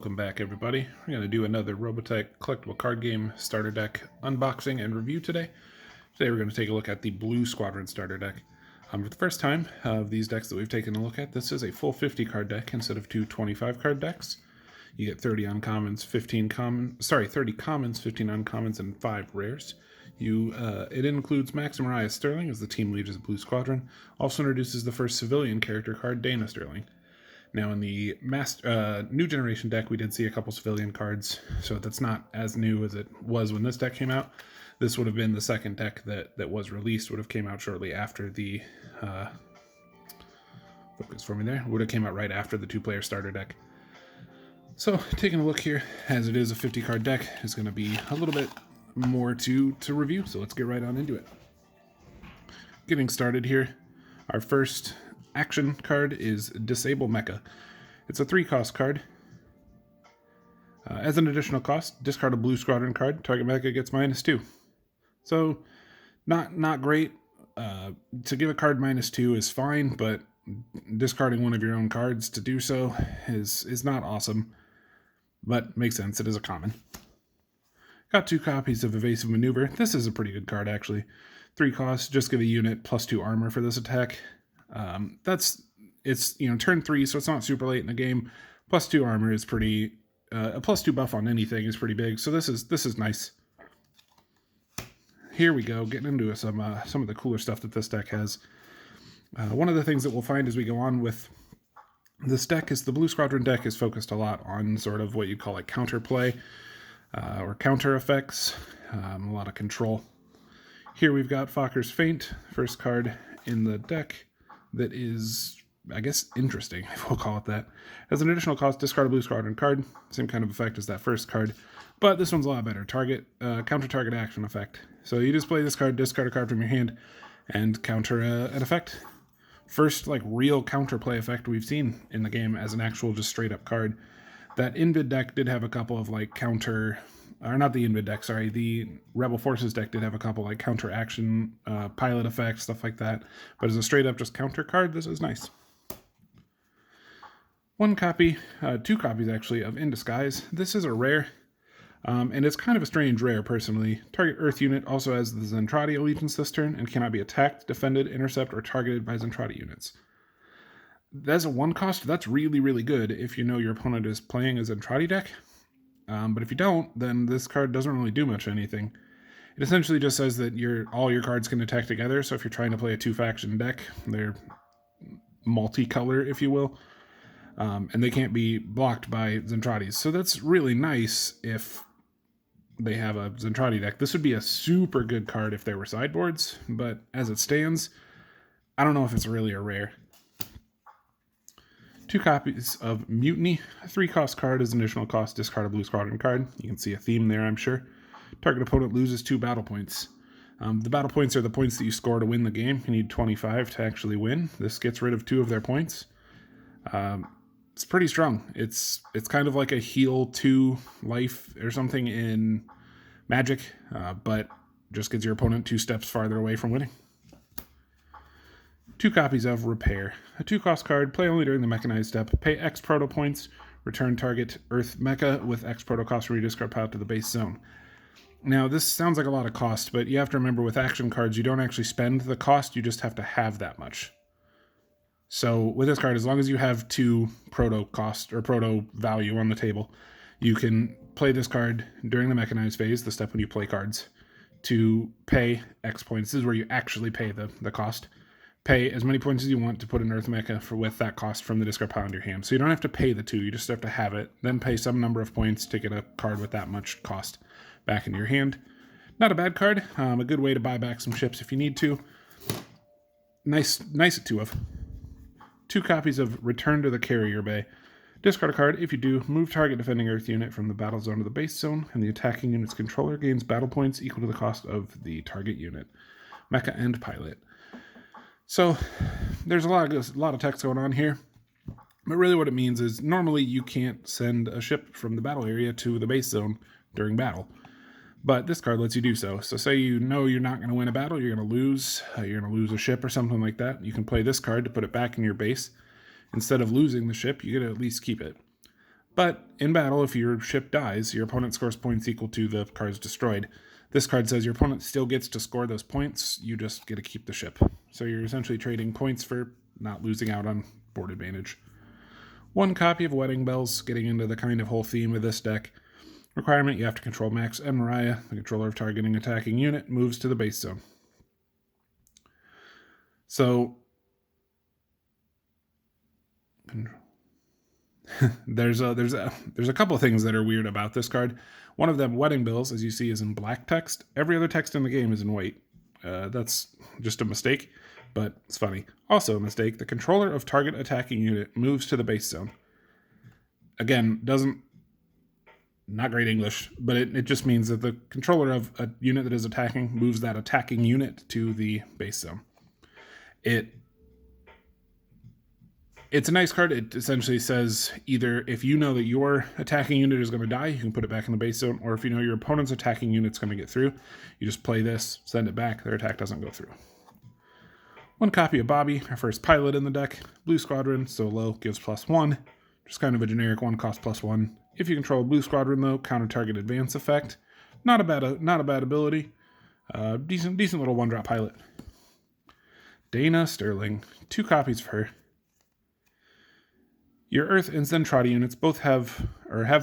Welcome back, everybody. We're going to do another Robotech collectible card game starter deck unboxing and review today. Today we're going to take a look at the Blue Squadron starter deck. For the first time of these decks that we've taken a look at, this is a full 50 card deck instead of two 25 card decks. You get 30 uncommons, 30 commons, 15 uncommons, and 5 rares. It includes Max and Mariah Sterling as the team leaders of Blue Squadron. Also introduces the first civilian character card, Dana Sterling. Now, in the new generation deck, we did see a couple civilian cards, so that's not as new as it was when this deck came out. This would have been the second deck that was released, would have came out shortly after the... focus for me there. Would have came out right after the two-player starter deck. So, taking a look here, as it is a 50-card deck, is going to be a little bit more to review, so let's get right on into it. Getting started here, our first action card is Disable Mecha. It's a 3-cost card. As an additional cost, discard a Blue Squadron card. Target mecha gets -2. So, not great. To give a card -2 is fine, but discarding one of your own cards to do so is not awesome. But makes sense. It is a common. Got 2 copies of Evasive Maneuver. This is a pretty good card, actually. 3 costs. Just give a unit +2 armor for this attack. It's turn 3, so it's not super late in the game. +2 armor is pretty. A +2 buff on anything is pretty big, so this is nice. Here we go, getting into some of the cooler stuff that this deck has. One of the things that we'll find as we go on with this deck is the Blue Squadron deck is focused a lot on sort of what you'd call like counterplay or counter effects, a lot of control. Here we've got Fokker's Feint, first card in the deck. That is, I guess, interesting, if we'll call it that. As an additional cost, discard a Blue Squadron card. Same kind of effect as that first card. But this one's a lot better. Counter target action effect. So you display this card, discard a card from your hand, and counter an effect. First, real counterplay effect we've seen in the game as an actual just straight-up card. That Invid deck did have a couple of, counter... Or not the Invid deck, sorry. The Rebel Forces deck did have a couple counter action, pilot effects, stuff like that. But as a straight up just counter card, this is nice. 1 copy, 2 copies actually, of In Disguise. This is a rare, and it's kind of a strange rare personally. Target Earth unit also has the Zentradi allegiance this turn and cannot be attacked, defended, intercepted, or targeted by Zentradi units. That's a 1 cost. That's really, really good if you know your opponent is playing a Zentradi deck. But if you don't, then this card doesn't really do much anything. It essentially just says that all your cards can attack together, so if you're trying to play a 2-faction deck, they're multicolor, if you will, and they can't be blocked by Zentradis. So that's really nice if they have a Zentradi deck. This would be a super good card if there were sideboards, but as it stands, I don't know if it's really a rare. 2 copies of Mutiny. A 3-cost card is an additional cost. Discard a Blue Squadron card. You can see a theme there, I'm sure. Target opponent loses 2 battle points. The battle points are the points that you score to win the game. You need 25 to actually win. This gets rid of 2 of their points. It's pretty strong. It's kind of like a heal 2 life or something in Magic, but just gets your opponent 2 steps farther away from winning. 2 copies of Repair. A 2-cost card, play only during the mechanized step, pay X proto points, return target Earth Mecha with X proto cost from your discard pile to the base zone. Now, this sounds like a lot of cost, but you have to remember with action cards, you don't actually spend the cost, you just have to have that much. So with this card, as long as you have 2 proto cost or proto value on the table, you can play this card during the mechanized phase, the step when you play cards, to pay X points. This is where you actually pay the cost. Pay as many points as you want to put an Earth Mecha with that cost from the discard pile in your hand. So you don't have to pay the 2, you just have to have it, then pay some number of points to get a card with that much cost back into your hand. Not a bad card, a good way to buy back some ships if you need to. Nice at 2 of. 2 copies of Return to the Carrier Bay. Discard a card. If you do, move target defending Earth unit from the battle zone to the base zone, and the attacking unit's controller gains battle points equal to the cost of the target unit. Mecha and pilot. So there's a lot of text going on here, but really what it means is normally you can't send a ship from the battle area to the base zone during battle, but this card lets you do so. So say you know you're not going to win a battle, you're going to lose a ship or something like that. You can play this card to put it back in your base. Instead of losing the ship, you get to at least keep it. But in battle, if your ship dies, your opponent scores points equal to the cards destroyed. This card says your opponent still gets to score those points, you just get to keep the ship. So you're essentially trading points for not losing out on board advantage. 1 copy of Wedding Bells, getting into the kind of whole theme of this deck. Requirement, you have to control Max and Mariah. The controller of targeting attacking unit moves to the base zone. So there's a couple of things that are weird about this card. One of them, Wedding Bells, as you see, is in black text. Every other text in the game is in white. That's just a mistake, but it's funny. Also a mistake, the controller of target attacking unit moves to the base zone. Again, not great English, but it just means that the controller of a unit that is attacking moves that attacking unit to the base zone. It's a nice card. It essentially says either if you know that your attacking unit is going to die, you can put it back in the base zone, or if you know your opponent's attacking unit's going to get through, you just play this, send it back, their attack doesn't go through. 1 copy of Bobby, our first pilot in the deck. Blue Squadron, so low, gives +1. Just kind of a generic 1 cost +1. If you control Blue Squadron, though, counter target advance effect. Not a bad ability. Decent little 1-drop pilot. Dana Sterling, 2 copies of her. Your Earth and Zentradi units both have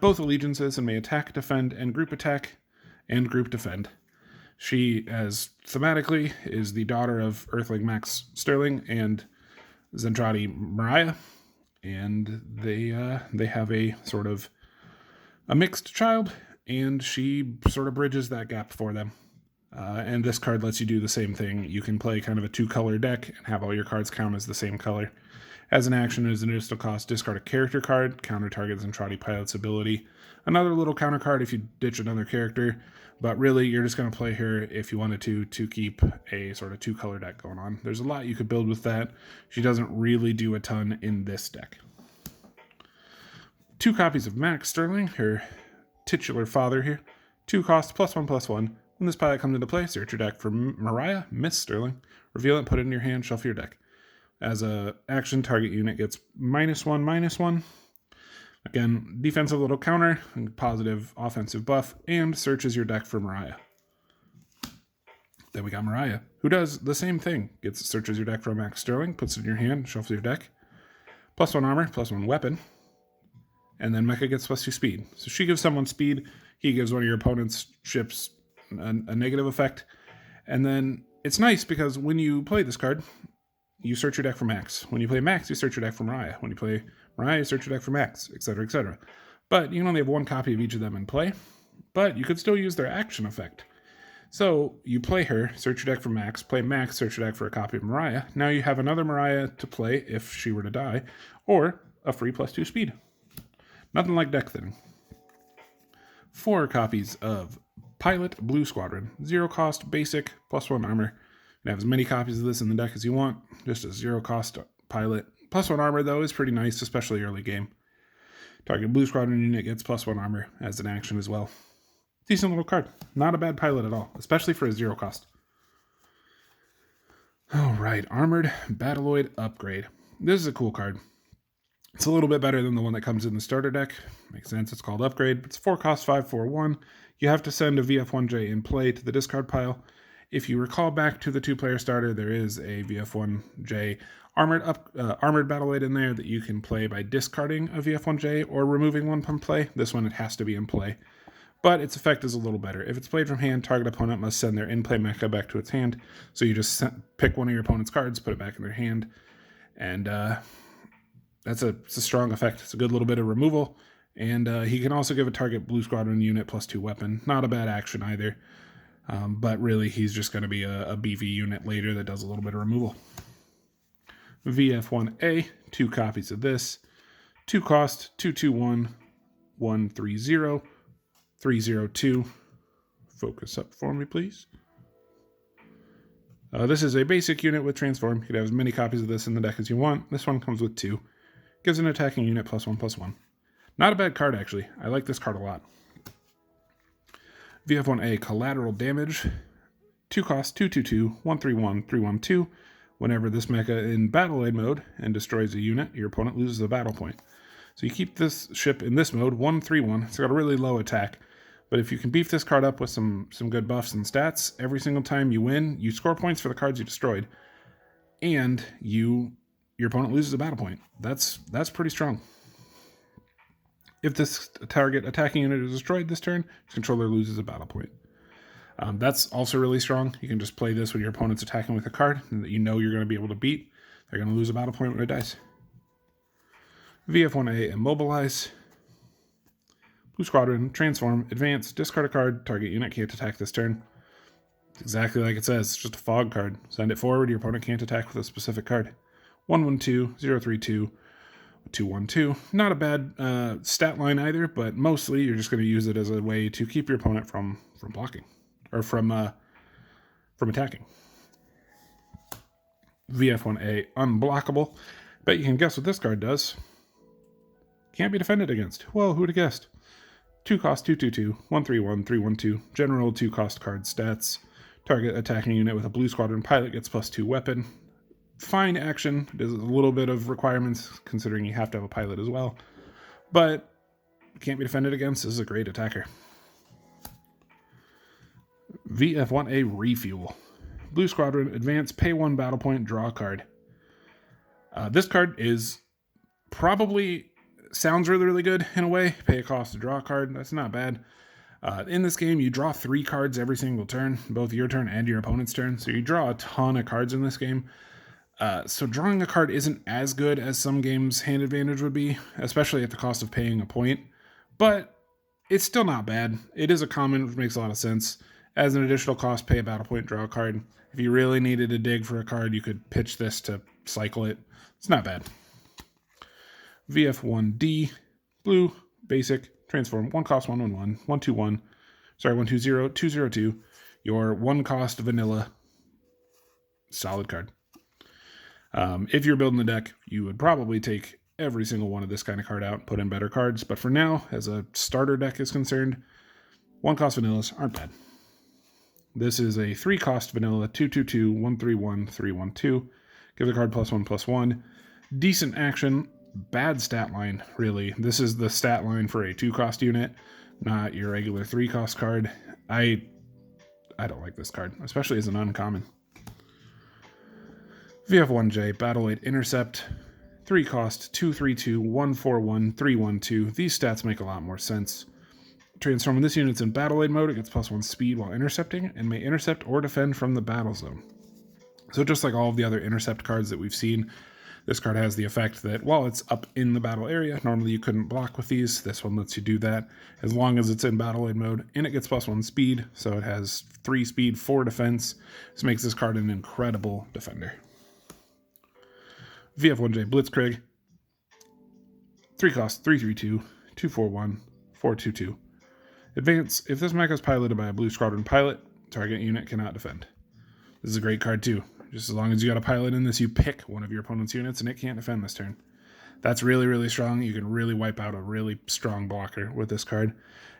both allegiances and may attack, defend, and group attack, and group defend. She, as thematically, is the daughter of Earthling Max Sterling and Zentradi Mariah, and they have a sort of a mixed child, and she sort of bridges that gap for them. And this card lets you do the same thing. You can play kind of a 2-color deck and have all your cards count as the same color. As an action, as an additional cost, discard a character card, counter target Zentradi Pilot's ability. Another little counter card if you ditch another character, but really you're just going to play her if you wanted to keep a sort of 2-color deck going on. There's a lot you could build with that. She doesn't really do a ton in this deck. 2 copies of Max Sterling, her titular father here. 2 cost, +1/+1. When this pilot comes into play, search your deck for Mariah, Miss Sterling, reveal it, put it in your hand, shuffle your deck. As a action, target unit gets -1/-1. Again, defensive little counter, positive offensive buff, and searches your deck for Mariah. Then we got Mariah, who does the same thing. Searches your deck for Max Sterling, puts it in your hand, shuffles your deck. +1 armor, +1 weapon. And then Mecha gets +2 speed. So she gives someone speed, he gives one of your opponent's ships a negative effect. And then it's nice because when you play this card, you search your deck for Max. When you play Max, you search your deck for Mariah. When you play Mariah, you search your deck for Max, etc., etc. But you can only have 1 copy of each of them in play, but you could still use their action effect. So you play her, search your deck for Max, play Max, search your deck for a copy of Mariah. Now you have another Mariah to play if she were to die, or a free +2 speed. Nothing like deck thinning. 4 copies of Pilot Blue Squadron. 0 cost, basic, +1 armor. You can have as many copies of this in the deck as you want. Just a 0 cost pilot. +1 armor, though, is pretty nice, especially early game. Target Blue Squadron unit gets +1 armor as an action as well. Decent little card. Not a bad pilot at all, especially for a 0 cost. Alright, Armored Battloid Upgrade. This is a cool card. It's a little bit better than the one that comes in the starter deck. Makes sense, it's called Upgrade. It's 4 cost, 5/4/1. You have to send a VF1J in play to the discard pile. If you recall back to the 2-player starter, there is a VF1J armored Battloid in there that you can play by discarding a VF1J or removing one from play. This one, it has to be in play. But its effect is a little better. If it's played from hand, target opponent must send their in-play mecha back to its hand. So you just pick one of your opponent's cards, put it back in their hand, and it's a strong effect. It's a good little bit of removal. And he can also give a target Blue Squadron unit +2 weapon. Not a bad action either. But really, he's just going to be a BV unit later that does a little bit of removal. VF1A, 2 copies of this. 2 cost, 2/2/1, 1/3/0, 3/0/2. Focus up for me, please. This is a basic unit with transform. You can have as many copies of this in the deck as you want. This one comes with 2. Gives an attacking unit +1/+1. Not a bad card, actually. I like this card a lot. VF1A, Collateral Damage. 2 cost, 2/2/2, 1/3/1, 3/1/2. Whenever this mecha in Battloid mode and destroys a unit, your opponent loses a battle point. So you keep this ship in this mode, 1/3/1. It's got a really low attack. But if you can beef this card up with some good buffs and stats, every single time you win, you score points for the cards you destroyed. And your opponent loses a battle point. That's pretty strong. If this target attacking unit is destroyed this turn, its controller loses a battle point. That's also really strong. You can just play this when your opponent's attacking with a card that you know you're going to be able to beat. They're going to lose a battle point when it dies. VF1A, Immobilize. Blue Squadron, Transform, Advance, discard a card, target unit can't attack this turn. It's exactly like it says, it's just a fog card. Send it forward, your opponent can't attack with a specific card. 1/1/2, 0/3/2, 2/1/2. Not a bad stat line either, but mostly you're just going to use it as a way to keep your opponent from blocking, or from attacking. VF1A, Unblockable. Bet you can guess what this card does. Can't be defended against. Whoa, who'd have guessed? 2 cost, 2/2/2, 1/3/1, 3/1/2. General 2 cost card stats. Target attacking unit with a Blue Squadron pilot gets +2 weapon. Fine action. There's a little bit of requirements considering you have to have a pilot as well. But can't be defended against. This is a great attacker. VF1A, Refuel. Blue Squadron, advance, pay 1 battle point, draw a card. This card is probably sounds really, really good in a way. Pay a cost to draw a card. That's not bad. In this game, you draw 3 cards every single turn, both your turn and your opponent's turn. So you draw a ton of cards in this game. So drawing a card isn't as good as some games' hand advantage would be, especially at the cost of paying a point. But it's still not bad. It is a common, which makes a lot of sense. As an additional cost, pay a battle point, draw a card. If you really needed to dig for a card, you could pitch this to cycle it. It's not bad. VF1D, Blue, Basic, Transform, 1 cost, 1/1/1, 1/2/1, 1/2/0, 2/0/2. Your 1 cost vanilla, solid card. If you're building the deck, you would probably take every single one of this kind of card out and put in better cards. But for now, as a starter deck is concerned, 1 cost vanillas aren't bad. This is a 3 cost vanilla, 2/2/2, 1/3/1, 3/1/2. Give the card +1/+1. Decent action. Bad stat line, really. This is the stat line for a 2 cost unit, not your regular 3 cost card. I don't like this card, especially as an uncommon. VF1J, Battle 8, Intercept. 3 cost, 2/3/2, 1/4/1, 3/1/2. These stats make a lot more sense. Transform when this unit's in Battle Aid mode, it gets +1 speed while intercepting, and may intercept or defend from the battle zone. So just like all of the other intercept cards that we've seen, this card has the effect that while it's up in the battle area, normally you couldn't block with these. This one lets you do that as long as it's in Battle Aid mode, and it gets +1 speed, so it has 3 speed, 4 defense. This makes this card an incredible defender. VF1J, Blitzkrieg. 3 cost, 3/3/2, 2/4/1, 4/2/2. Advance. If this mecha is piloted by a Blue Squadron pilot, target unit cannot defend. This is a great card too. Just as long as you got a pilot in this, you pick one of your opponent's units and it can't defend this turn. That's really, really strong. You can really wipe out a really strong blocker with this card.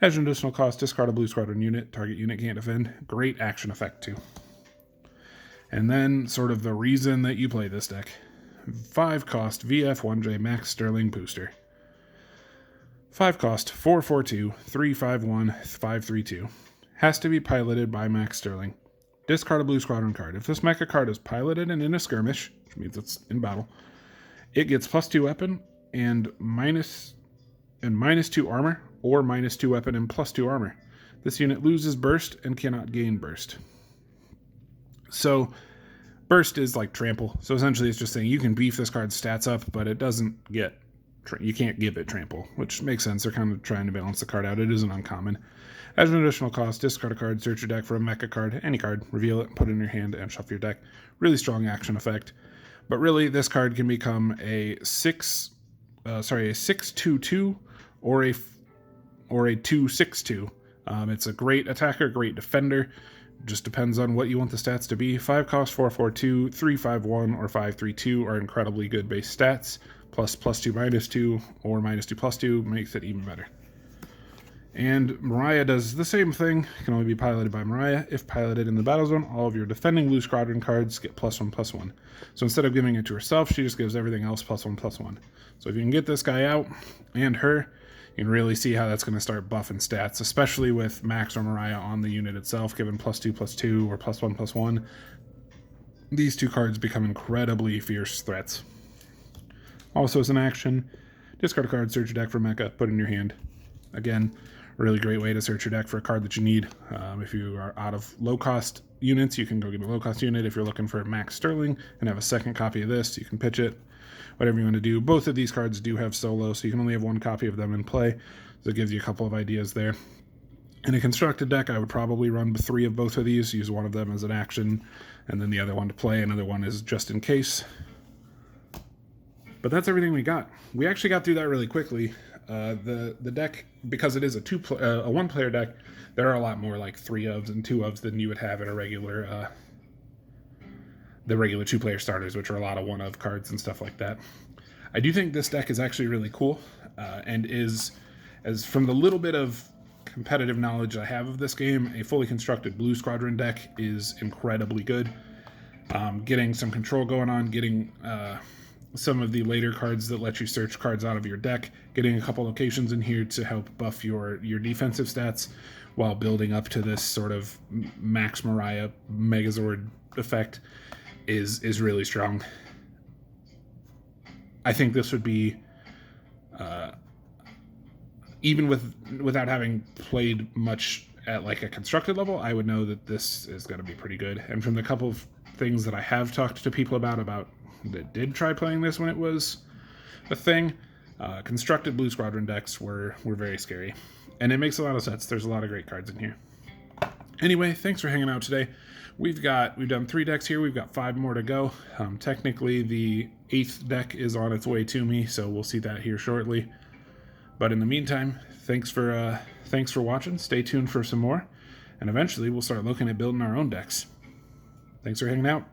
As an additional cost, discard a Blue Squadron unit. Target unit can't defend. Great action effect too. And then sort of the reason that you play this deck. 5 cost VF1J Max Sterling Booster. 5 cost, 4/4/2, 3/5/1, 5/3/2. Has to be piloted by Max Sterling. Discard a Blue Squadron card. If this mecha card is piloted and in a skirmish, which means it's in battle, it gets +2 weapon and -2 armor, or -2 weapon and +2 armor. This unit loses burst and cannot gain burst. So burst is like trample. So essentially it's just saying you can beef this card's stats up, but it doesn't get, you can't give it trample, which makes sense. They're kind of trying to balance the card out. It isn't uncommon. As an additional cost, discard a card, search your deck for a mecha card, any card, reveal it, put it in your hand, and shuffle your deck. Really strong action effect. But really, this card can become a 6/2/2 or a 2/6/2. It's a great attacker, great defender. Just depends on what you want the stats to be. 5 cost, 4/4/2, 3/5/1, or 5/3/2 are incredibly good base stats. Plus +2/-2 or -2/+2 makes it even better. And Mariah does the same thing, can only be piloted by Mariah. If piloted in the battle zone, all of your defending Blue Squadron cards get +1/+1. So instead of giving it to herself, she just gives everything else +1/+1. So if you can get this guy out and her, you can really see how that's going to start buffing stats, especially with Max or Mariah on the unit itself, given +2/+2 or +1/+1. These two cards become incredibly fierce threats. Also as an action, discard a card, search your deck for mecha, put it in your hand. Again, a really great way to search your deck for a card that you need. If you are out of low-cost units, you can go get a low-cost unit. If you're looking for Max Sterling and have a second copy of this, you can pitch it. Whatever you want to do. Both of these cards do have solo, so you can only have one copy of them in play. So it gives you a couple of ideas there. In a constructed deck, I would probably run 3 of both of these, use one of them as an action, and then the other one to play. Another one is just in case. But that's everything we got. We actually got through that really quickly. The deck, because it is a one-player deck, there are a lot more like 3 ofs and 2 ofs than you would have in a regular the regular 2-player starters, which are a lot of 1-of cards and stuff like that. I do think this deck is actually really cool, and is, as from the little bit of competitive knowledge I have of this game, a fully constructed Blue Squadron deck is incredibly good. Getting some control going on, getting some of the later cards that let you search cards out of your deck, getting a couple locations in here to help buff your defensive stats while building up to this sort of Max Mariah Megazord effect is really strong. I think this would be, even without having played much at like a constructed level, I would know that this is going to be pretty good. And from the couple of things that I have talked to people about that did try playing this when it was a thing, constructed Blue Squadron decks were very scary. And it makes a lot of sense. There's a lot of great cards in here. Anyway, thanks for hanging out today. We've done 3 decks here. We've got 5 more to go. Technically, the 8th deck is on its way to me, so we'll see that here shortly. But in the meantime, thanks for watching. Stay tuned for some more, and eventually we'll start looking at building our own decks. Thanks for hanging out.